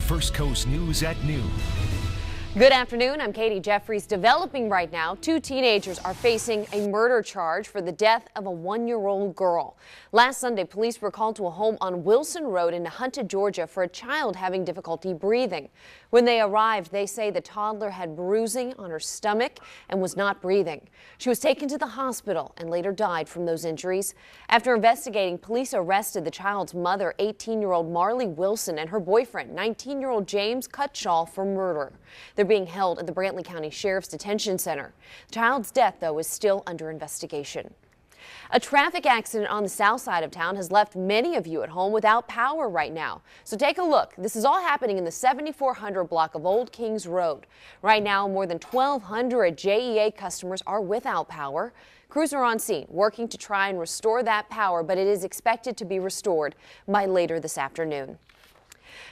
First Coast News at noon. Good afternoon. I'm KatieNJeffries. Developing right now, two teenagers are facing a murder charge for the death of a 1-year-old girl. Last Sunday, police were called to a home on Wilson Road in Hunter, Georgia for a child having difficulty breathing. When they arrived, they say the toddler had bruising on her stomach and was not breathing. She was taken to the hospital and later died from those injuries. After investigating, police arrested the child's mother, 18-year-old Marley Wilson, and her boyfriend, 19-year-old James Cutshaw, for murder. They're being held at the Brantley County Sheriff's Detention Center. The child's death, though, is still under investigation. A traffic accident on the south side of town has left many of you at home without power right now. So take a look. This is all happening in the 7400 block of Old Kings Road. Right now, more than 1,200 JEA customers are without power. Crews are on scene working to try and restore that power, but it is expected to be restored by later this afternoon.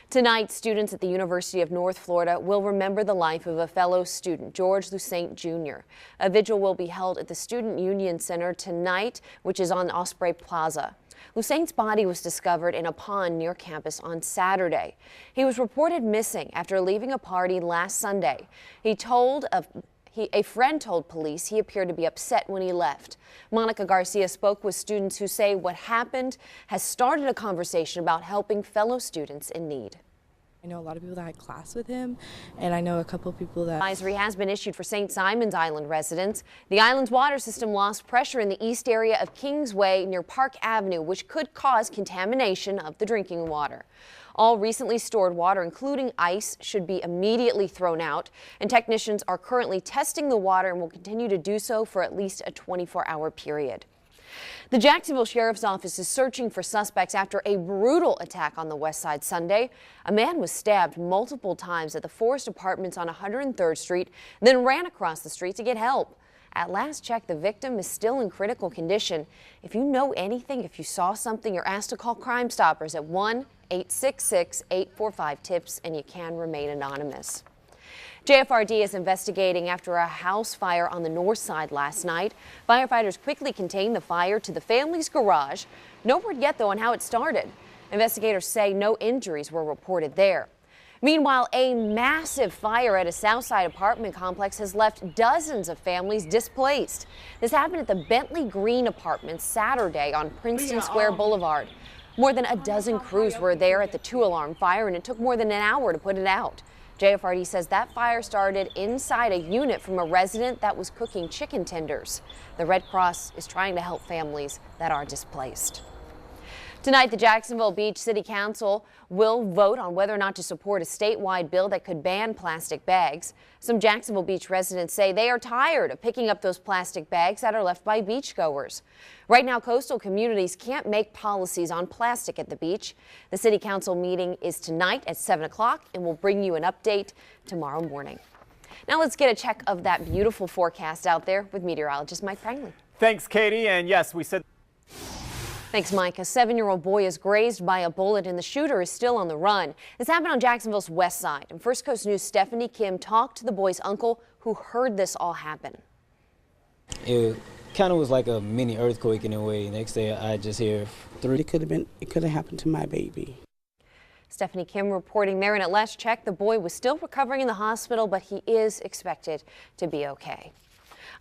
Tonight, students at the University of North Florida will remember the life of a fellow student, George Lusaint Jr. A vigil will be held at the Student Union Center tonight, which is on Osprey Plaza. Lusaint's body was discovered in a pond near campus on Saturday. He was reported missing after leaving a party last Sunday. A friend told police he appeared to be upset when he left. Monica Garcia spoke with students who say what happened has started a conversation about helping fellow students in need. I know a lot of people that had class with him, and I know a couple of people that... Advisory has been issued for St. Simons Island residents. The island's water system lost pressure in the east area of Kingsway near Park Avenue, which could cause contamination of the drinking water. All recently stored water, including ice, should be immediately thrown out, and technicians are currently testing the water and will continue to do so for at least a 24-hour period. The Jacksonville Sheriff's Office is searching for suspects after a brutal attack on the west side Sunday. A man was stabbed multiple times at the Forest Apartments on 103rd Street, then ran across the street to get help. At last check, the victim is still in critical condition. If you know anything, if you saw something, you're asked to call Crime Stoppers at 1-866-845-TIPS, and you can remain anonymous. JFRD is investigating after a house fire on the north side last night. Firefighters quickly contained the fire to the family's garage. No word yet, though, on how it started. Investigators say no injuries were reported there. Meanwhile, a massive fire at a Southside apartment complex has left dozens of families displaced. This happened at the Bentley Green Apartments Saturday on Princeton Square Boulevard. More than a dozen crews were there at the 2-alarm fire, and it took more than an hour to put it out. JFRD says that fire started inside a unit from a resident that was cooking chicken tenders. The Red Cross is trying to help families that are displaced. Tonight, the Jacksonville Beach City Council will vote on whether or not to support a statewide bill that could ban plastic bags. Some Jacksonville Beach residents say they are tired of picking up those plastic bags that are left by beachgoers. Right now, coastal communities can't make policies on plastic at the beach. The City Council meeting is tonight at 7 o'clock, and we'll bring you an update tomorrow morning. Now let's get a check of that beautiful forecast out there with meteorologist Mike Prangley. Thanks, Katie. And yes, we said... Thanks, Mike. A 7-year-old boy is grazed by a bullet and the shooter is still on the run. This happened on Jacksonville's west side. And First Coast News' Stephanie Kim talked to the boy's uncle who heard this all happen. It kind of was like a mini earthquake in a way. Next day I just hear 3. It could have happened to my baby. Stephanie Kim reporting there, and at last check, the boy was still recovering in the hospital, but he is expected to be okay.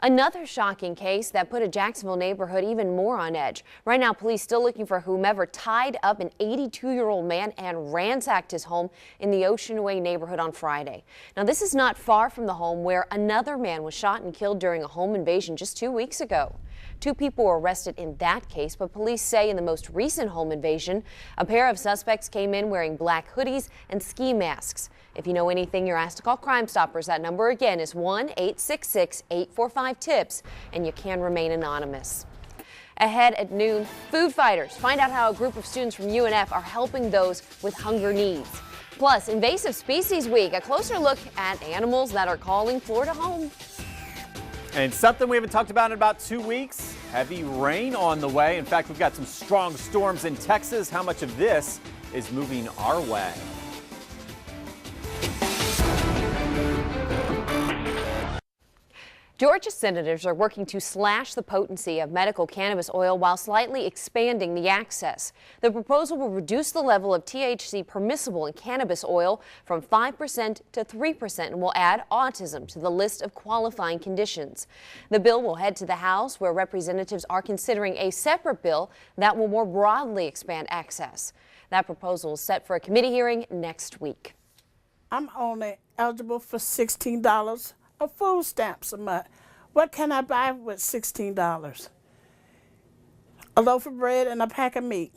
Another shocking case that put a Jacksonville neighborhood even more on edge. Right now, police still looking for whomever tied up an 82-year-old man and ransacked his home in the Ocean Way neighborhood on Friday. Now, this is not far from the home where another man was shot and killed during a home invasion just 2 weeks ago. 2 people were arrested in that case, but police say in the most recent home invasion, a pair of suspects came in wearing black hoodies and ski masks. If you know anything, you're asked to call Crime Stoppers. That number again is 1-866-845-TIPS, and you can remain anonymous. Ahead at noon, food fighters find out how a group of students from UNF are helping those with hunger needs. Plus, Invasive Species Week, a closer look at animals that are calling Florida home. And something we haven't talked about in about 2 weeks, heavy rain on the way. In fact, we've got some strong storms in Texas. How much of this is moving our way? Georgia senators are working to slash the potency of medical cannabis oil while slightly expanding the access. The proposal will reduce the level of THC permissible in cannabis oil from 5% to 3% and will add autism to the list of qualifying conditions. The bill will head to the House, where representatives are considering a separate bill that will more broadly expand access. That proposal is set for a committee hearing next week. I'm only eligible for $16 of food stamps a month. What can I buy with $16? A loaf of bread and a pack of meat.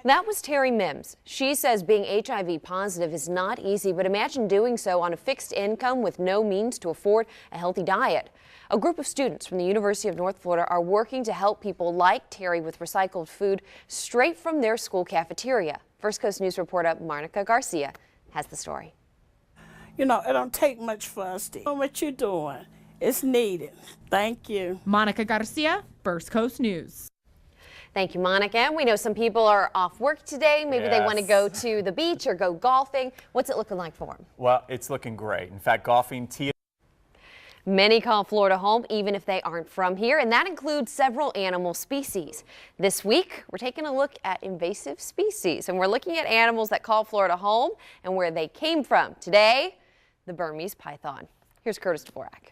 That was Terry Mims. She says being HIV positive is not easy, but imagine doing so on a fixed income with no means to afford a healthy diet. A group of students from the University of North Florida are working to help people like Terry with recycled food straight from their school cafeteria. First Coast News reporter Monica Garcia has the story. You know, it don't take much for us to do what you're doing. It's needed. Thank you. Monica Garcia, First Coast News. Thank you, Monica. And we know some people are off work today. Maybe they want to go to the beach or go golfing. What's it looking like for them? Well, it's looking great. In fact, golfing tee. Many call Florida home even if they aren't from here, and that includes several animal species. This week, we're taking a look at invasive species, and we're looking at animals that call Florida home and where they came from. Today, the Burmese python. Here's Curtis Dvorak.